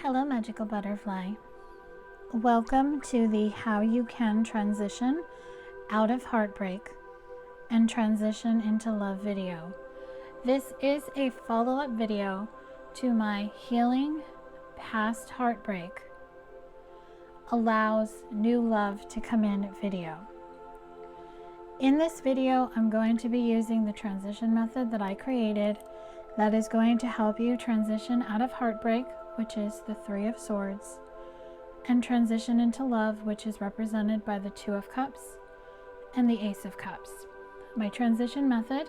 Hello, magical butterfly. Welcome to the How You Can Transition Out of Heartbreak and Transition into Love video. This is a follow-up video to my Healing Past Heartbreak Allows New Love to Come In video. In this video, I'm going to be using the transition method that I created that is going to help you transition out of heartbreak, which is the Three of Swords, and transition into love, which is represented by the Two of Cups and the Ace of Cups. My transition method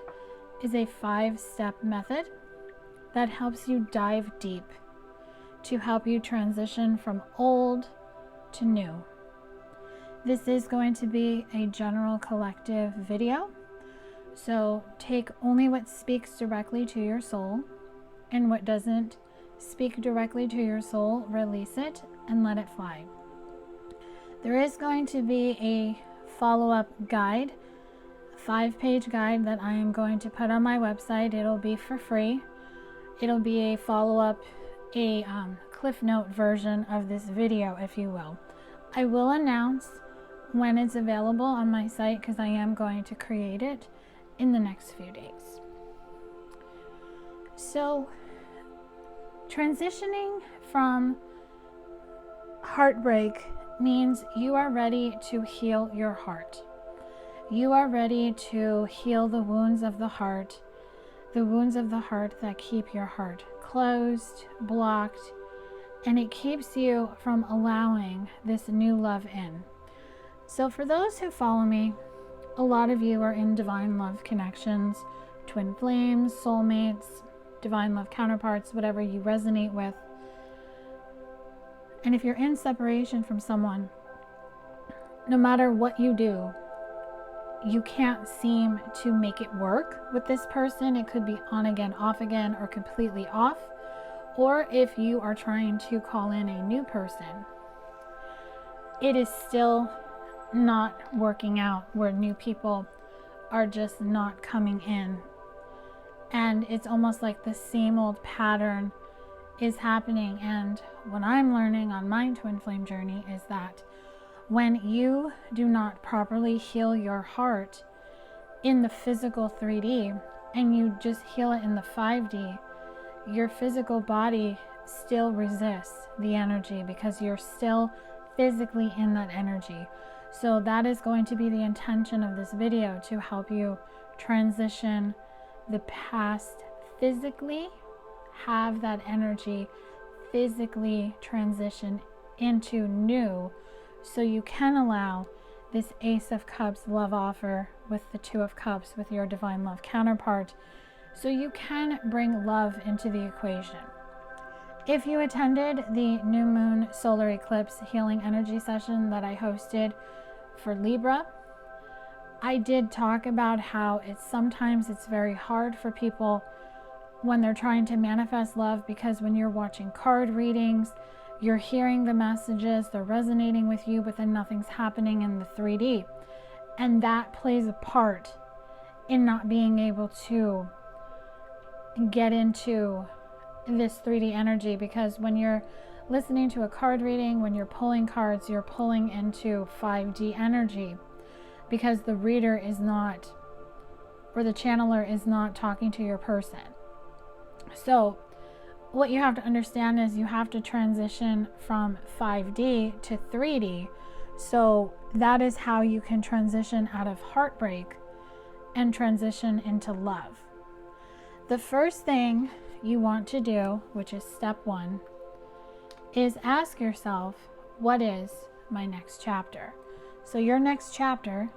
is a 5-step method that helps you dive deep to help you transition from old to new. This is going to be a general collective video, so take only what speaks directly to your soul, and what doesn't speak directly to your soul, release it and let it fly. There is going to be a follow-up guide, a 5-page guide that I am going to put on my website. It'll be for free. It'll be a follow-up, a Cliff Note version of this video, if you will. I will announce when it's available on my site because I am going to create it in the next few days. So, transitioning from heartbreak means you are ready to heal your heart. You are ready to heal the wounds of the heart that keep your heart closed, blocked, and it keeps you from allowing this new love in. So for those who follow me, a lot of you are in divine love connections, twin flames, soulmates, divine love counterparts, whatever you resonate with. And if you're in separation from someone, no matter what you do, you can't seem to make it work with this person. It could be on again, off again, or completely off. Or if you are trying to call in a new person, it is still not working out, where new people are just not coming in. And it's almost like the same old pattern is happening. And what I'm learning on my twin flame journey is that when you do not properly heal your heart in the physical 3D and you just heal it in the 5D, your physical body still resists the energy because you're still physically in that energy. So that is going to be the intention of this video, to help you transition the past physically, have that energy physically transition into new, so you can allow this Ace of Cups love offer with the Two of Cups with your divine love counterpart, so you can bring love into the equation. If you attended the new moon solar eclipse healing energy session that I hosted for Libra, I did talk about how sometimes it's very hard for people when they're trying to manifest love, because when you're watching card readings, you're hearing the messages, they're resonating with you, but then nothing's happening in the 3D. And that plays a part in not being able to get into this 3D energy, because when you're listening to a card reading, when you're pulling cards, you're pulling into 5D energy, because the reader is not, or the channeler is not talking to your person. So what you have to understand is you have to transition from 5D to 3D. So that is how you can transition out of heartbreak and transition into love. The first thing you want to do, which is step 1, is ask yourself, what is my next chapter? So your next chapter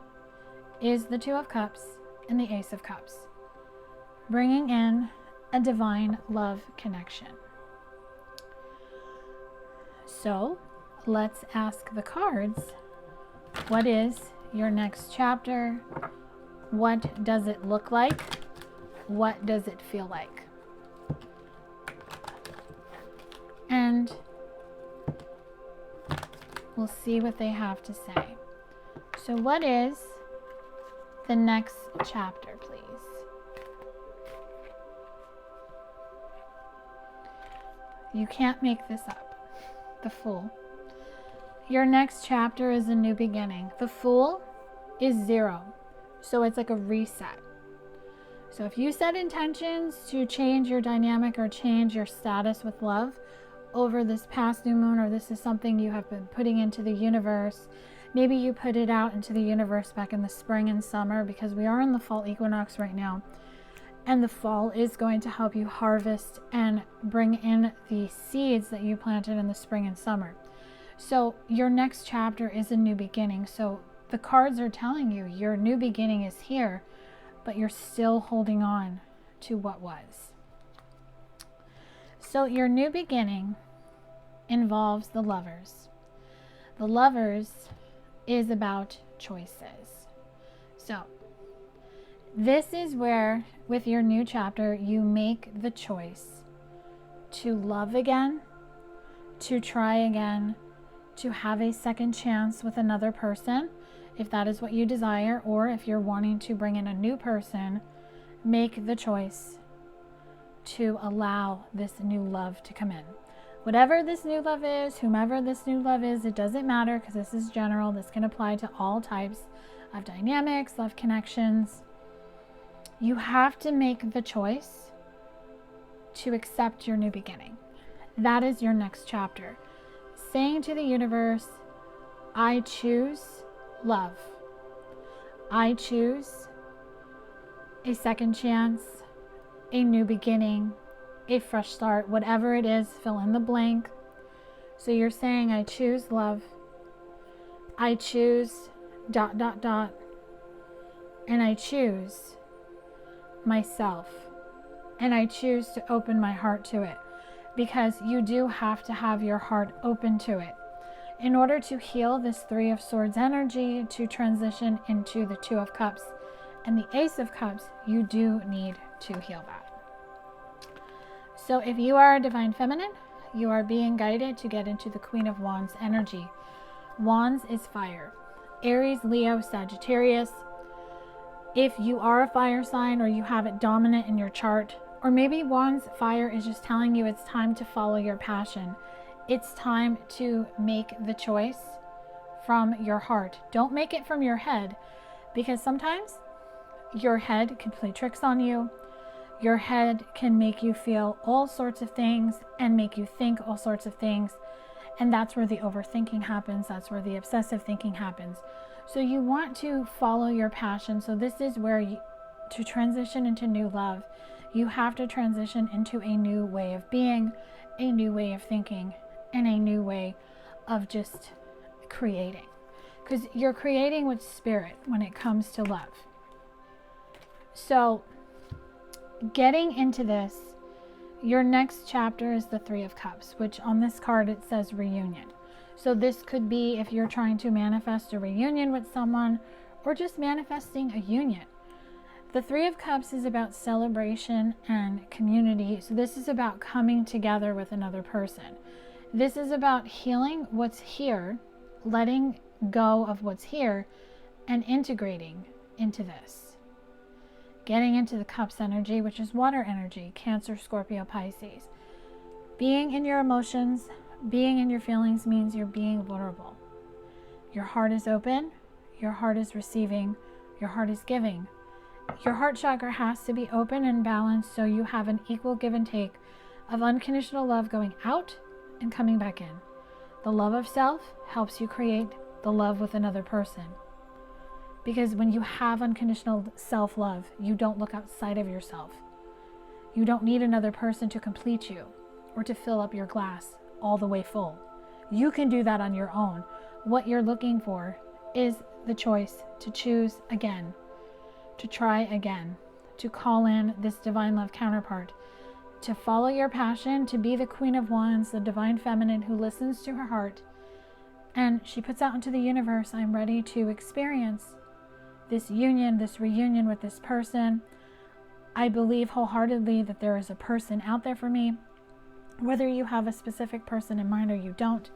is the Two of Cups and the Ace of Cups, bringing in a divine love connection. So let's ask the cards, what is your next chapter? What does it look like? What does it feel like? And we'll see what they have to say. So what is the next chapter, please? You can't make this up. the Fool. Your next chapter is a new beginning. The Fool is 0. So it's like a reset. So if you set intentions to change your dynamic or change your status with love over this past new moon, or this is something you have been putting into the universe, maybe you put it out into the universe back in the spring and summer, because we are in the fall equinox right now. And the fall is going to help you harvest and bring in the seeds that you planted in the spring and summer. So your next chapter is a new beginning. So the cards are telling you your new beginning is here, but you're still holding on to what was. So your new beginning involves the Lovers. The Lovers is about choices. So this is where, with your new chapter, you make the choice to love again, to try again, to have a second chance with another person, if that is what you desire, or if you're wanting to bring in a new person, make the choice to allow this new love to come in. Whatever this new love is, whomever this new love is, it doesn't matter, because this is general. This can apply to all types of dynamics, love connections. You have to make the choice to accept your new beginning. That is your next chapter. Saying to the universe, I choose love. I choose a second chance, a new beginning, a fresh start, whatever it is, fill in the blank. So you're saying, I choose love. I choose ... and I choose myself, and I choose to open my heart to it, because you do have to have your heart open to it in order to heal this 3 of Swords energy, to transition into the 2 of Cups and the Ace of Cups. You do need to heal that. So if you are a Divine Feminine, you are being guided to get into the Queen of Wands energy. Wands is fire. Aries, Leo, Sagittarius. If you are a fire sign, or you have it dominant in your chart, or maybe Wands fire is just telling you it's time to follow your passion. It's time to make the choice from your heart. Don't make it from your head, because sometimes your head can play tricks on you. Your head can make you feel all sorts of things and make you think all sorts of things. And that's where the overthinking happens. That's where the obsessive thinking happens. So you want to follow your passion. So this is where to transition into new love, you have to transition into a new way of being, a new way of thinking, and a new way of just creating. Because you're creating with spirit when it comes to love. So getting into this, your next chapter is the 3 of Cups, which on this card it says reunion. So this could be if you're trying to manifest a reunion with someone, or just manifesting a union. The 3 of Cups is about celebration and community. So this is about coming together with another person. This is about healing what's here, letting go of what's here, and integrating into this. Getting into the Cups energy, which is water energy, Cancer, Scorpio, Pisces. Being in your emotions, being in your feelings means you're being vulnerable. Your heart is open, your heart is receiving, your heart is giving. Your heart chakra has to be open and balanced, so you have an equal give and take of unconditional love going out and coming back in. The love of self helps you create the love with another person. Because when you have unconditional self-love, you don't look outside of yourself. You don't need another person to complete you or to fill up your glass all the way full. You can do that on your own. What you're looking for is the choice to choose again, to try again, to call in this divine love counterpart, to follow your passion, to be the Queen of Wands, the Divine Feminine who listens to her heart, and she puts out into the universe, I'm ready to experience this union, this reunion with this person. I believe wholeheartedly that there is a person out there for me, whether you have a specific person in mind or you don't.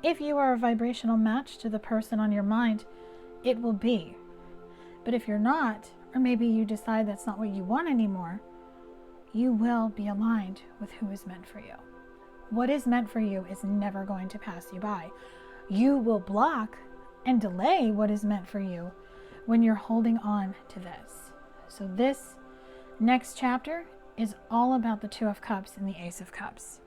If you are a vibrational match to the person on your mind, it will be. But if you're not, or maybe you decide that's not what you want anymore, you will be aligned with who is meant for you. What is meant for you is never going to pass you by. You will block and delay what is meant for you when you're holding on to this. So this next chapter is all about the Two of Cups and the Ace of Cups.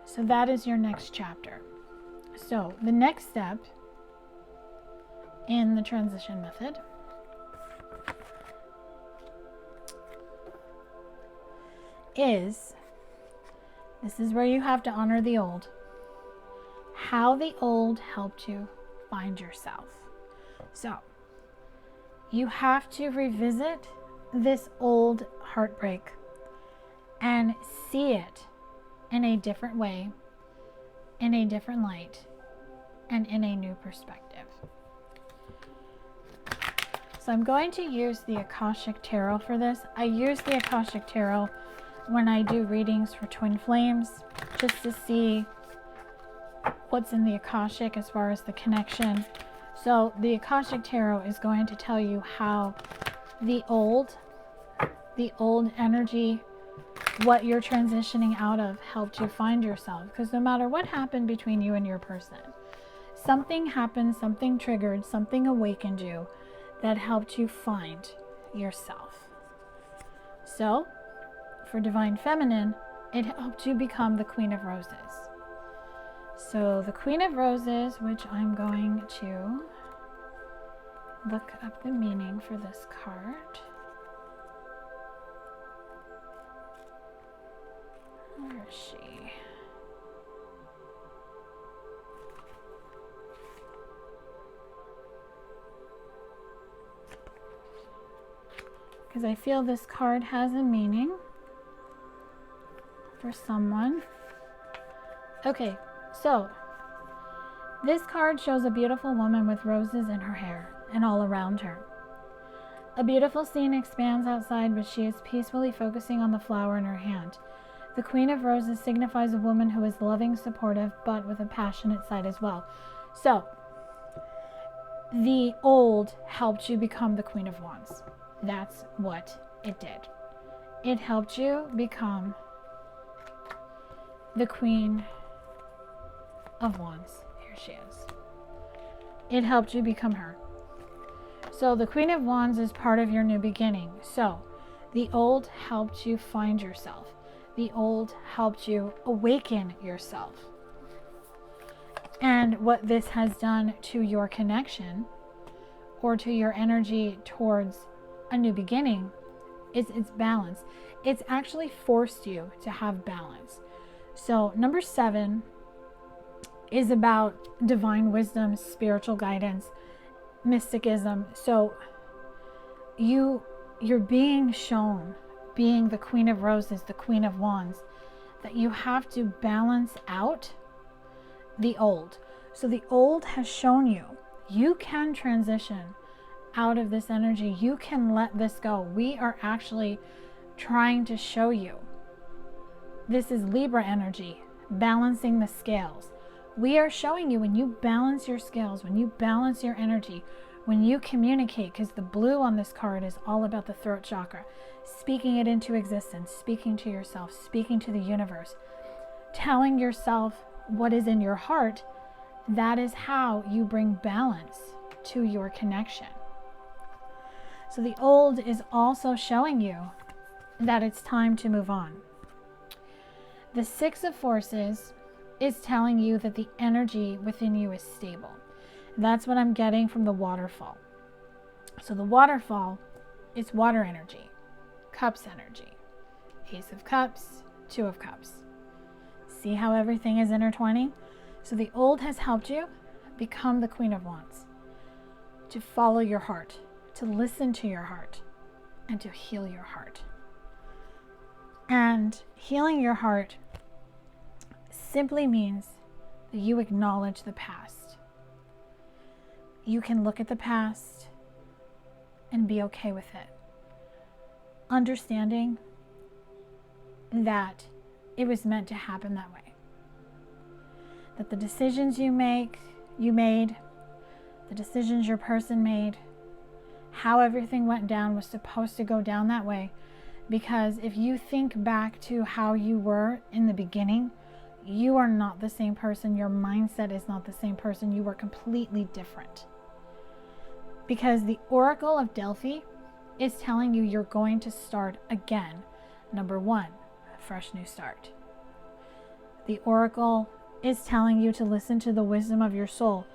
So that is your next chapter. So the next step in the transition method is, this is where you have to honor the old. How the old helped you find yourself. So you have to revisit this old heartbreak and see it in a different way, in a different light, and in a new perspective. So I'm going to use the Akashic Tarot for this. I use the Akashic Tarot when I do readings for twin flames, just to see what's in the Akashic as far as the connection. So the Akashic Tarot is going to tell you how the old energy, what you're transitioning out of, helped you find yourself. Because no matter what happened between you and your person, something happened, something triggered, something awakened you that helped you find yourself. So for Divine Feminine, it helped you become the Queen of Roses. So the Queen of Roses, which I'm going to look up the meaning for this card. Where is she? Because I feel this card has a meaning for someone. Okay, so this card shows a beautiful woman with roses in her hair and all around her. A beautiful scene expands outside, but she is peacefully focusing on the flower in her hand. The Queen of Roses signifies a woman who is loving, supportive, but with a passionate side as well. So the old helped you become the Queen of Wands. That's what it did. It helped you become the Queen of Wands. Here she is. It helped you become her. So the Queen of Wands is part of your new beginning. So the old helped you find yourself. The old helped you awaken yourself. And what this has done to your connection or to your energy towards a new beginning is it's balance. It's actually forced you to have balance. So number 7 is about divine wisdom, spiritual guidance, mysticism. So you're being shown, being the Queen of Roses, the Queen of Wands, that you have to balance out the old. So the old has shown you, you can transition out of this energy. You can let this go. We are actually trying to show you. This is Libra energy, balancing the scales. We are showing you when you balance your scales, when you balance your energy, when you communicate, because the blue on this card is all about the throat chakra, speaking it into existence, speaking to yourself, speaking to the universe, telling yourself what is in your heart. That is how you bring balance to your connection. So the old is also showing you that it's time to move on. The Six of Forces is telling you that the energy within you is stable. That's what I'm getting from the waterfall. So the waterfall is water energy, cups energy, Ace of Cups, Two of Cups. See how everything is intertwining? So the old has helped you become the Queen of Wands, to follow your heart, to listen to your heart, and to heal your heart. And healing your heart simply means that you acknowledge the past. You can look at the past and be okay with it, understanding that it was meant to happen that way. That the decisions you made, the decisions your person made, how everything went down was supposed to go down that way. Because if you think back to how you were in the beginning, you are not the same person. Your mindset is not the same person. You were completely different. Because the Oracle of Delphi is telling you you're going to start again. Number one, a fresh new start. The Oracle is telling you to listen to the wisdom of your soul.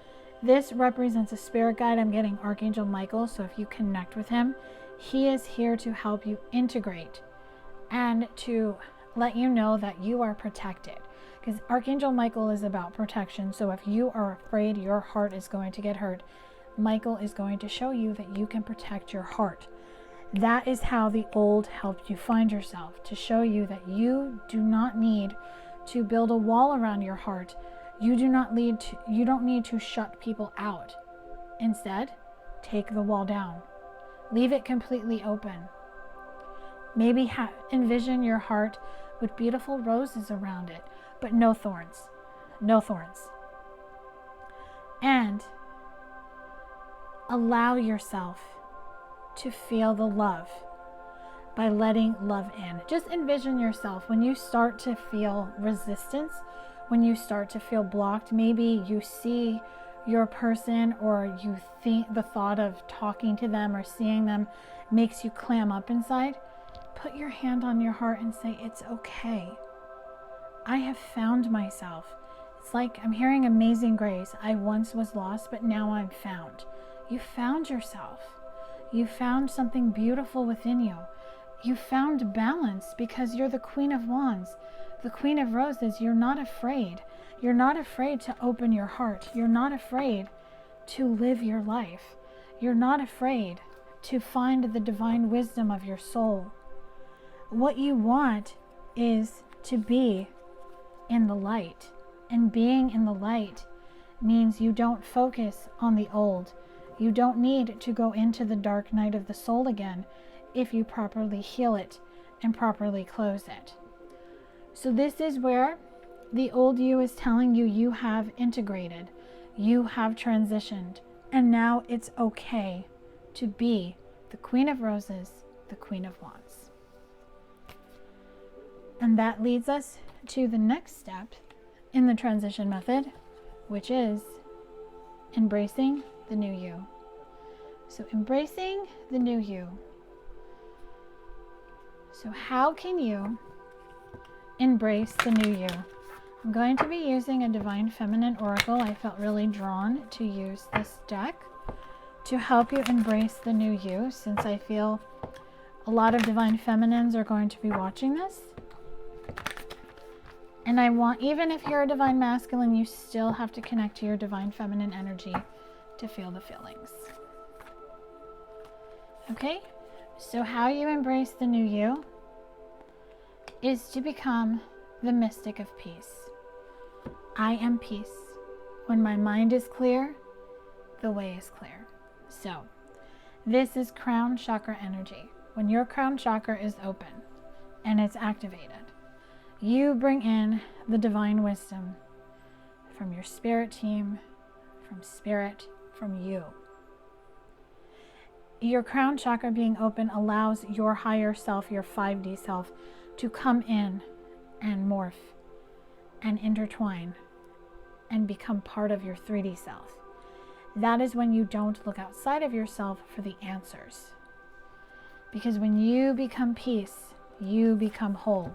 This represents a spirit guide. I'm getting Archangel Michael, so if you connect with him, he is here to help you integrate and to let you know that you are protected. Because Archangel Michael is about protection. So if you are afraid your heart is going to get hurt, Michael is going to show you that you can protect your heart. That is how the old helped you find yourself, to show you that you do not need to build a wall around your heart. You don't need to shut people out. Instead, take the wall down. Leave it completely open. Maybe envision your heart with beautiful roses around it, but no thorns. No thorns. And allow yourself to feel the love by letting love in. Just envision yourself when you start to feel resistance, when you start to feel blocked. Maybe you see your person, or you think the thought of talking to them or seeing them makes you clam up inside. Put your hand on your heart and say, it's okay. I have found myself. It's like I'm hearing Amazing Grace. I once was lost, but now I'm found. You found yourself. You found something beautiful within you. You found balance because you're the Queen of Wands, the Queen of Roses. You're not afraid. You're not afraid to open your heart. You're not afraid to live your life. You're not afraid to find the divine wisdom of your soul. What you want is to be in the light. And being in the light means you don't focus on the old. You don't need to go into the dark night of the soul again if you properly heal it and properly close it. So this is where the old you is telling you you have integrated, you have transitioned, and now it's okay to be the Queen of Roses, the Queen of Wands. And that leads us to the next step in the transition method, which is embracing the new you. So embracing the new you. So how can you embrace the new you? I'm going to be using a Divine Feminine Oracle. I felt really drawn to use this deck to help you embrace the new you, since I feel a lot of Divine Feminines are going to be watching this. And I want, even if you're a Divine Masculine, you still have to connect to your Divine Feminine energy to feel the feelings. Okay, so how you embrace the new you is to become the mystic of peace. I am peace. When my mind is clear, the way is clear. So this is crown chakra energy. When your crown chakra is open and it's activated, you bring in the divine wisdom from your spirit team, from spirit, from you. Your crown chakra being open allows your higher self, your 5D self, to come in and morph and intertwine and become part of your 3D self. That is when you don't look outside of yourself for the answers. Because when you become peace, you become whole.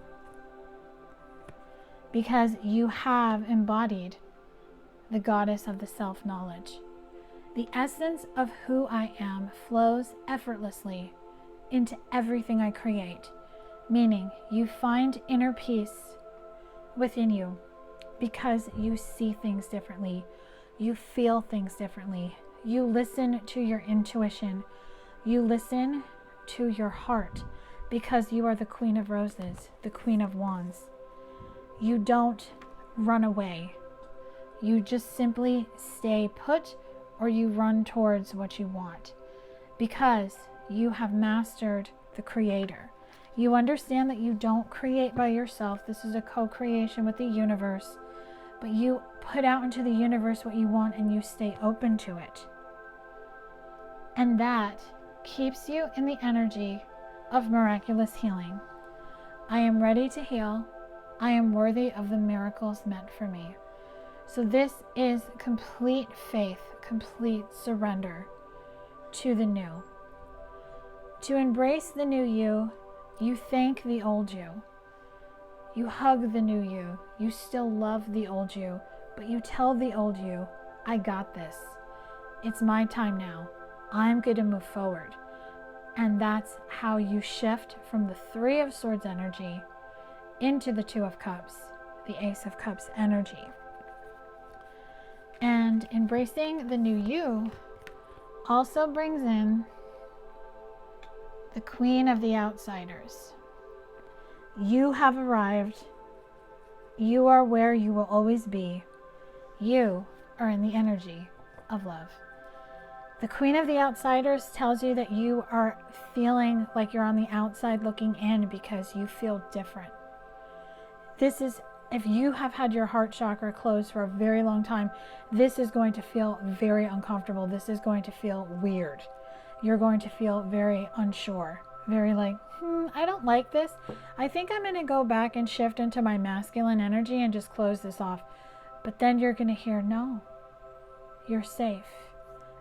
Because you have embodied the goddess of the self-knowledge. The essence of who I am flows effortlessly into everything I create, meaning you find inner peace within you because you see things differently, you feel things differently, you listen to your intuition, you listen to your heart because you are the Queen of Roses, the Queen of Wands. You don't run away. You just simply stay put, or you run towards what you want because you have mastered the creator. You understand that you don't create by yourself. This is a co-creation with the universe, but you put out into the universe what you want and you stay open to it. And that keeps you in the energy of miraculous healing. I am ready to heal. I am worthy of the miracles meant for me. So this is complete faith, complete surrender to the new. To embrace the new you, you thank the old you. You hug the new you. You still love the old you, but you tell the old you, I got this. It's my time now. I'm going to move forward. And that's how you shift from the Three of Swords energy into the Two of Cups, the Ace of Cups energy. And embracing the new you also brings in the Queen of the Outsiders. You have arrived. You are where you will always be. You are in the energy of love. The Queen of the Outsiders tells you that you are feeling like you're on the outside looking in because you feel different. This is, if you have had your heart chakra closed for a very long time, this is going to feel very uncomfortable. This is going to feel weird. You're going to feel very unsure, very like, I don't like this. I think I'm going to go back and shift into my masculine energy and just close this off. But then you're going to hear, no, you're safe.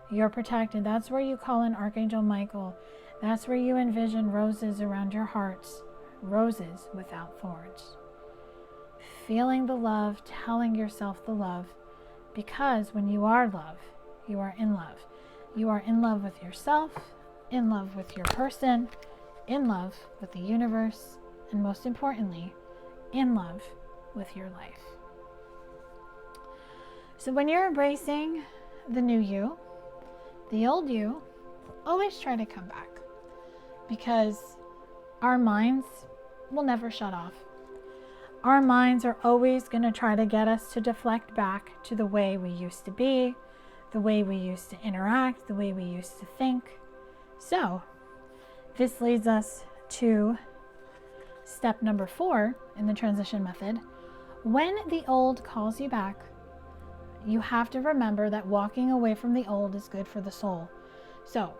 You're protected. That's where you call in Archangel Michael. That's where you envision roses around your hearts. Roses without thorns. Feeling the love, telling yourself the love. Because when you are love, you are in love. You are in love with yourself, in love with your person, in love with the universe, and most importantly, in love with your life. So when you're embracing the new you, the old you, always try to come back, because our minds will never shut off. Our minds are always going to try to get us to deflect back to the way we used to be, the way we used to interact, the way we used to think. So this leads us to step number 4 in the transition method. When the old calls you back, you have to remember that walking away from the old is good for the soul. So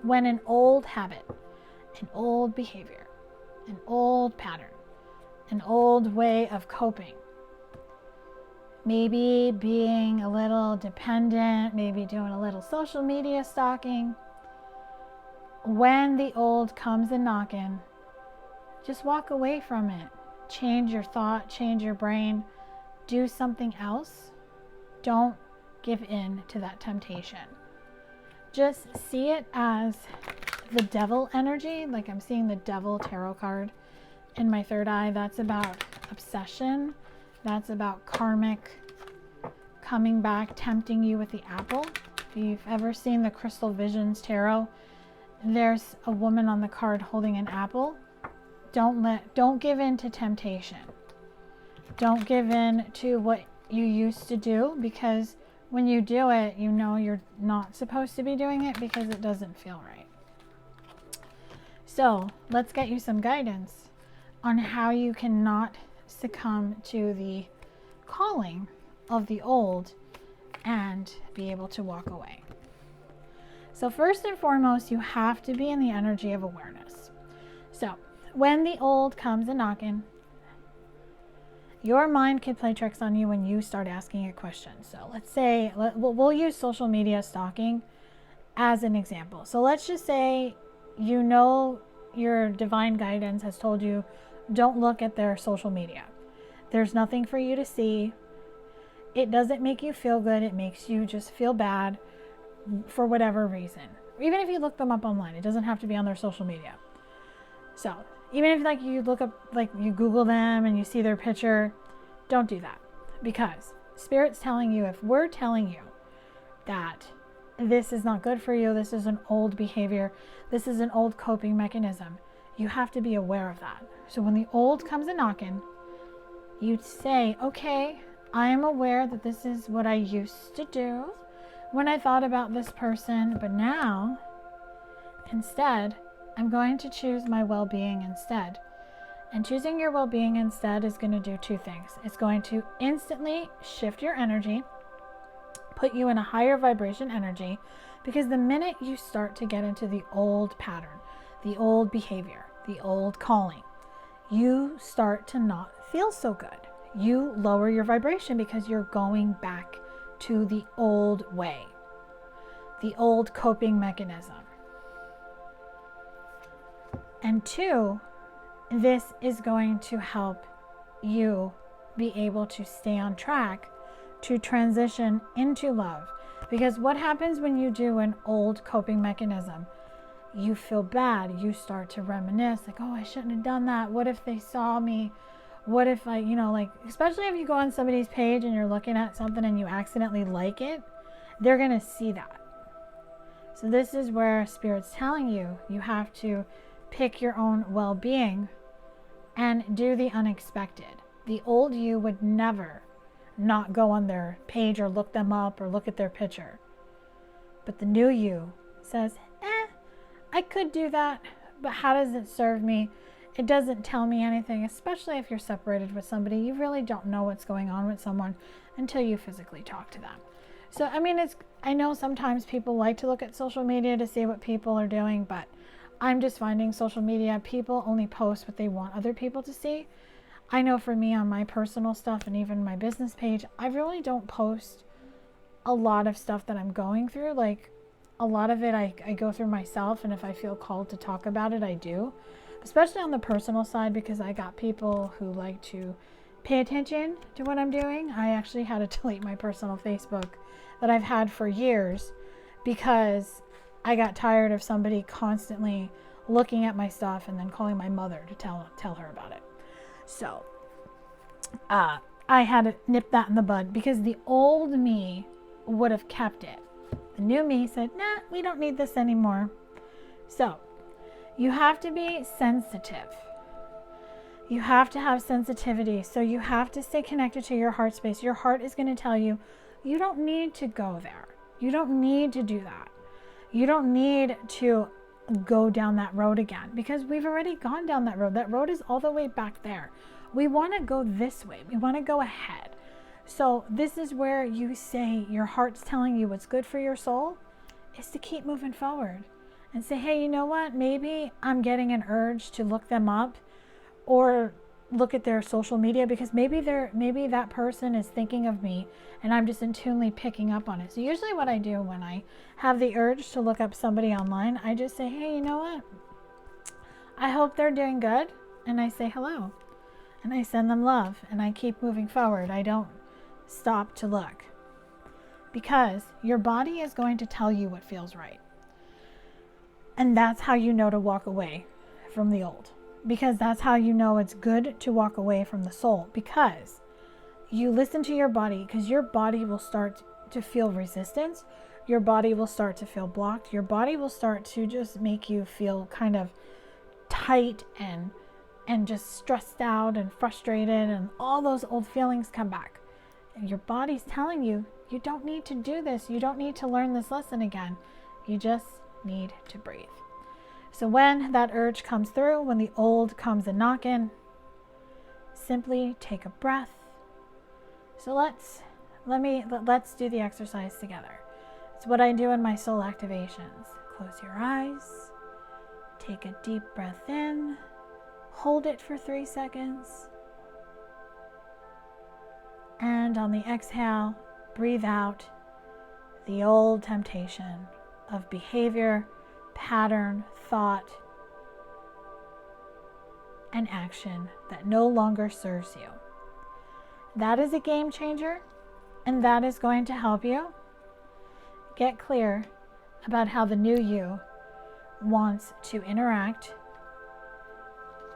when an old habit, an old behavior, an old pattern, an old way of coping, maybe being a little dependent, maybe doing a little social media stalking, when the old comes a knocking, just walk away from it. Change your thought, change your brain, do something else. Don't give in to that temptation. Just see it as the devil energy. Like I'm seeing the devil tarot card in my third eye. That's about obsession. That's about karmic coming back, tempting you with the apple. If you've ever seen the Crystal Visions tarot, there's a woman on the card holding an apple. Don't give in to temptation. Don't give in to what you used to do, because when you do it, you know you're not supposed to be doing it because it doesn't feel right. So let's get you some guidance on how you cannot succumb to the calling of the old and be able to walk away. So first and foremost, you have to be in the energy of awareness. So when the old comes a knocking, your mind can play tricks on you when you start asking it questions. So let's say, we'll use social media stalking as an example. So let's just say, you know, your divine guidance has told you, don't look at their social media. There's nothing for you to see. It doesn't make you feel good. It makes you just feel bad for whatever reason. Even if you look them up online, it doesn't have to be on their social media. So even if like you look up, like you Google them and you see their picture, don't do that, because Spirit's telling you, if we're telling you that this is not good for you, this is an old behavior, this is an old coping mechanism, you have to be aware of that. So when the old comes a knocking, you say, okay, I am aware that this is what I used to do when I thought about this person, but now instead I'm going to choose my well-being instead. And choosing your well-being instead is going to do two things. It's going to instantly shift your energy, put you in a higher vibration energy, because the minute you start to get into the old pattern, the old behavior, the old calling, you start to not feel so good. You lower your vibration because you're going back to the old way, the old coping mechanism. And 2, this is going to help you be able to stay on track to transition into love. Because what happens when you do an old coping mechanism? You feel bad. You start to reminisce, like, oh, I shouldn't have done that. What if they saw me? What if I, like, especially if you go on somebody's page and you're looking at something and you accidentally like it, they're going to see that. So this is where Spirit's telling you, you have to pick your own well-being and do the unexpected. The old you would never not go on their page or look them up or look at their picture. But the new you says, I could do that, but how does it serve me? It doesn't tell me anything, especially if you're separated with somebody. You really don't know what's going on with someone until you physically talk to them. So, I know sometimes people like to look at social media to see what people are doing, but I'm just finding social media, people only post what they want other people to see. I know for me on my personal stuff and even my business page, I really don't post a lot of stuff that I'm going through. Like a lot of it I go through myself, and if I feel called to talk about it, I do. Especially on the personal side, because I got people who like to pay attention to what I'm doing. I actually had to delete my personal Facebook that I've had for years because I got tired of somebody constantly looking at my stuff and then calling my mother to tell her about it. So I had to nip that in the bud because the old me would have kept it. The new me said, nah, we don't need this anymore. So you have to be sensitive. You have to have sensitivity. So you have to stay connected to your heart space. Your heart is going to tell you, you don't need to go there. You don't need to do that. You don't need to go down that road again because we've already gone down that road. That road is all the way back there. We want to go this way. We want to go ahead. So this is where you say your heart's telling you what's good for your soul is to keep moving forward and say, hey, you know what? Maybe I'm getting an urge to look them up or look at their social media because maybe that person is thinking of me and I'm just intuitively picking up on it. So usually what I do when I have the urge to look up somebody online, I just say, hey, you know what? I hope they're doing good. And I say hello and I send them love and I keep moving forward. I don't stop to look because your body is going to tell you what feels right. And that's how you know to walk away from the old. Because that's how you know it's good to walk away from the soul. Because you listen to your body, because your body will start to feel resistance. Your body will start to feel blocked. Your body will start to just make you feel kind of tight and just stressed out and frustrated. And all those old feelings come back. And your body's telling you, you don't need to do this. You don't need to learn this lesson again. You just need to breathe. So when that urge comes through, when the old comes a knocking, simply take a breath. So let's do the exercise together. It's what I do in my soul activations. Close your eyes, take a deep breath in, hold it for 3 seconds, and on the exhale, breathe out the old temptation of behavior, pattern, thought, and action that no longer serves you. That is a game changer, and that is going to help you get clear about how the new you wants to interact,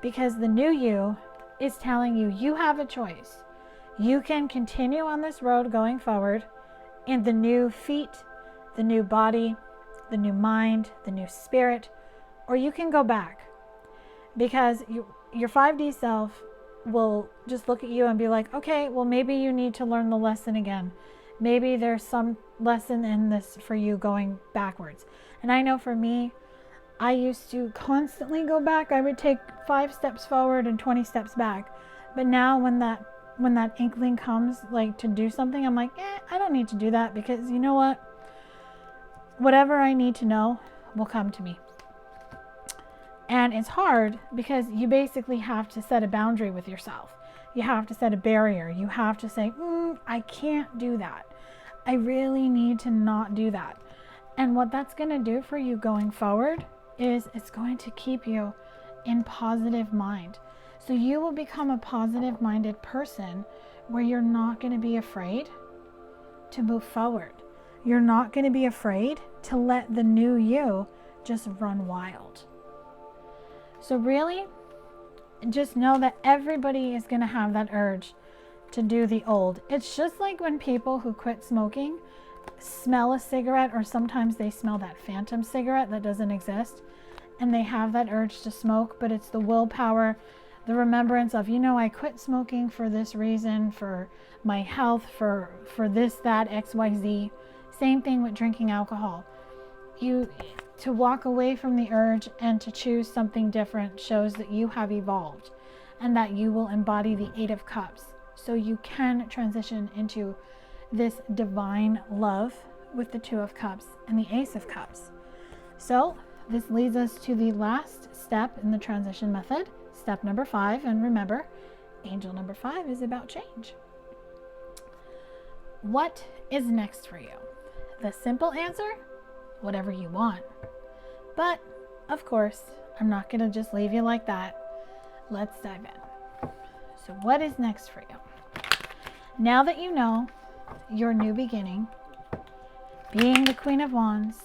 because the new you is telling you you have a choice. You can continue on this road going forward in the new feet, the new body, the new mind, the new spirit, or you can go back, because your 5D self will just look at you and be like, okay, well, maybe you need to learn the lesson again. Maybe there's some lesson in this for you going backwards. And I know for me, I used to constantly go back. I would take 5 steps forward and 20 steps back. But now when that inkling comes, like to do something, I'm like, I don't need to do that, because you know what? Whatever I need to know will come to me. And it's hard because you basically have to set a boundary with yourself. You have to set a barrier. You have to say, I can't do that. I really need to not do that. And what that's going to do for you going forward is it's going to keep you in positive mind. So you will become a positive minded person where you're not going to be afraid to move forward. You're not going to be afraid to let the new you just run wild. So really, just know that everybody is going to have that urge to do the old. It's just like when people who quit smoking smell a cigarette, or sometimes they smell that phantom cigarette that doesn't exist, and they have that urge to smoke, but it's the willpower, the remembrance of, I quit smoking for this reason, for my health, for this, that, XYZ. Same thing with drinking alcohol. To walk away from the urge and to choose something different shows that you have evolved and that you will embody the 8 of Cups. So you can transition into this divine love with the 2 of Cups and the Ace of Cups. So this leads us to the last step in the transition method, step number 5. And remember, angel number 5 is about change. What is next for you? The simple answer, whatever you want. But of course, I'm not going to just leave you like that. Let's dive in. So what is next for you? Now that you know your new beginning, being the Queen of Wands,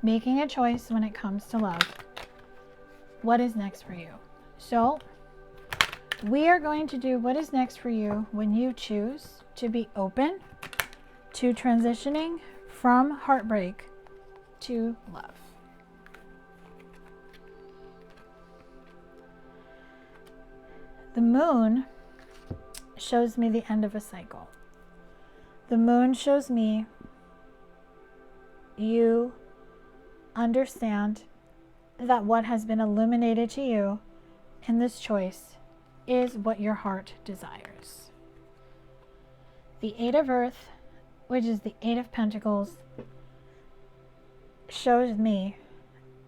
making a choice when it comes to love, what is next for you? So we are going to do what is next for you when you choose to be open to transitioning from heartbreak to love. The moon shows me the end of a cycle. The moon shows me you understand that what has been illuminated to you in this choice is what your heart desires. The 8 of Earth, which is the 8 of Pentacles, shows me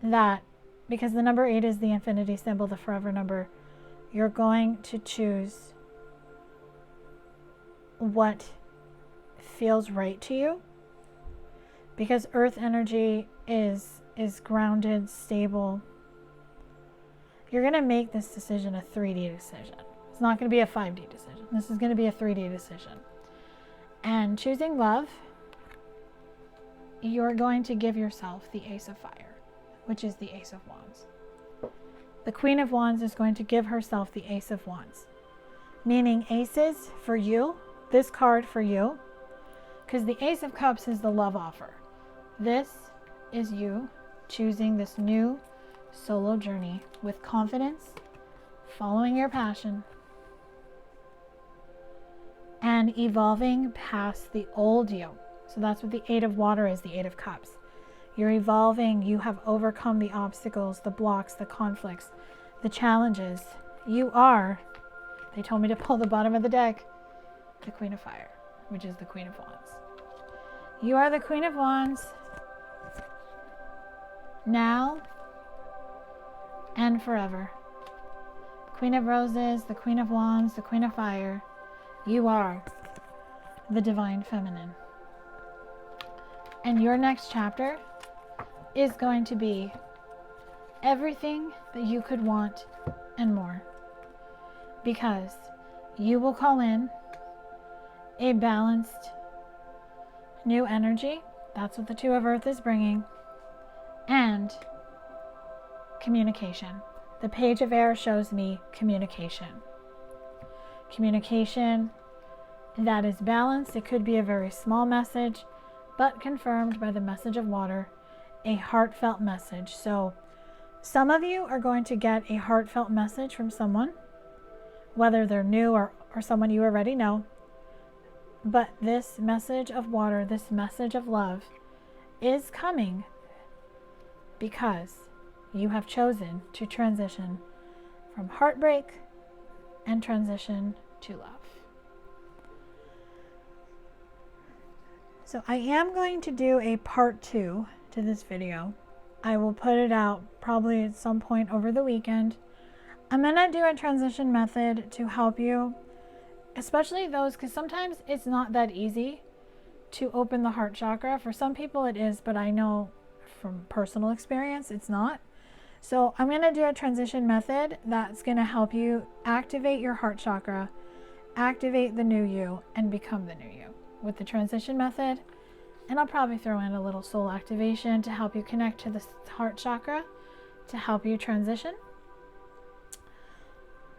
that because the number 8 is the infinity symbol, the forever number, you're going to choose what feels right to you, because earth energy is grounded, stable. You're going to make this decision a 3D decision. It's not going to be a 5D decision. This is going to be a 3D decision. And choosing love, you're going to give yourself the Ace of Fire, which is the Ace of Wands. The Queen of Wands is going to give herself the Ace of Wands, meaning aces for you, this card for you, because the Ace of Cups is the love offer. This is you choosing this new solo journey with confidence, following your passion, and evolving past the old you. So that's what the 8 of Water is, the 8 of Cups. You're evolving. You have overcome the obstacles, the blocks, the conflicts, the challenges. You are, they told me to pull the bottom of the deck, the Queen of Fire, which is the Queen of Wands. You are the Queen of Wands now and forever. Queen of Roses, the Queen of Wands, the Queen of Fire. You are the Divine Feminine. And your next chapter is going to be everything that you could want and more, because you will call in a balanced new energy. That's what the 2 of Earth is bringing. And communication. The Page of Air shows me communication. Communication that is balanced. It could be a very small message, but confirmed by the message of water, a heartfelt message. So some of you are going to get a heartfelt message from someone, whether they're new or someone you already know. But this message of water, this message of love is coming because you have chosen to transition from heartbreak and transition to love. So I am going to do a part 2 to this video I will put it out probably at some point over the weekend. I'm going to do a transition method to help you, especially those, because sometimes it's not that easy to open the heart chakra. For some people it is, but I know from personal experience it's not. So I'm going to do a transition method that's going to help you activate your heart chakra, activate the new you, and become the new you with the transition method. And I'll probably throw in a little soul activation to help you connect to the heart chakra, to help you transition.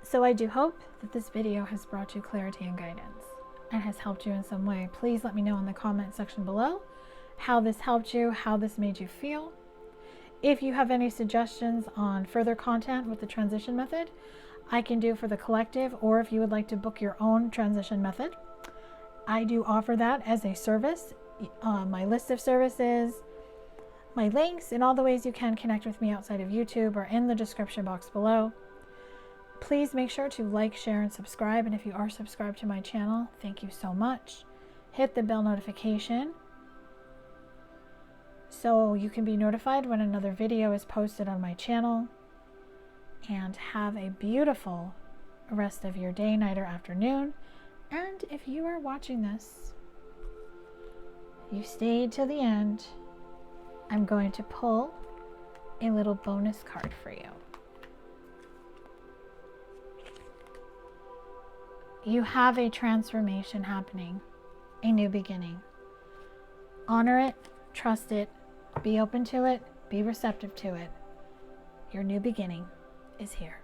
So I do hope that this video has brought you clarity and guidance and has helped you in some way. Please let me know in the comment section below how this helped you, how this made you feel. If you have any suggestions on further content with the transition method, I can do for the collective, or if you would like to book your own transition method, I do offer that as a service. My list of services, my links, and all the ways you can connect with me outside of YouTube are in the description box below. Please make sure to like, share, and subscribe. And if you are subscribed to my channel, thank you so much. Hit the bell notification so you can be notified when another video is posted on my channel. And have a beautiful rest of your day, night, or afternoon. And if you are watching this, you stayed till the end, I'm going to pull a little bonus card for you. You have a transformation happening, a new beginning. Honor it, trust it, be open to it, be receptive to it. Your new beginning is here.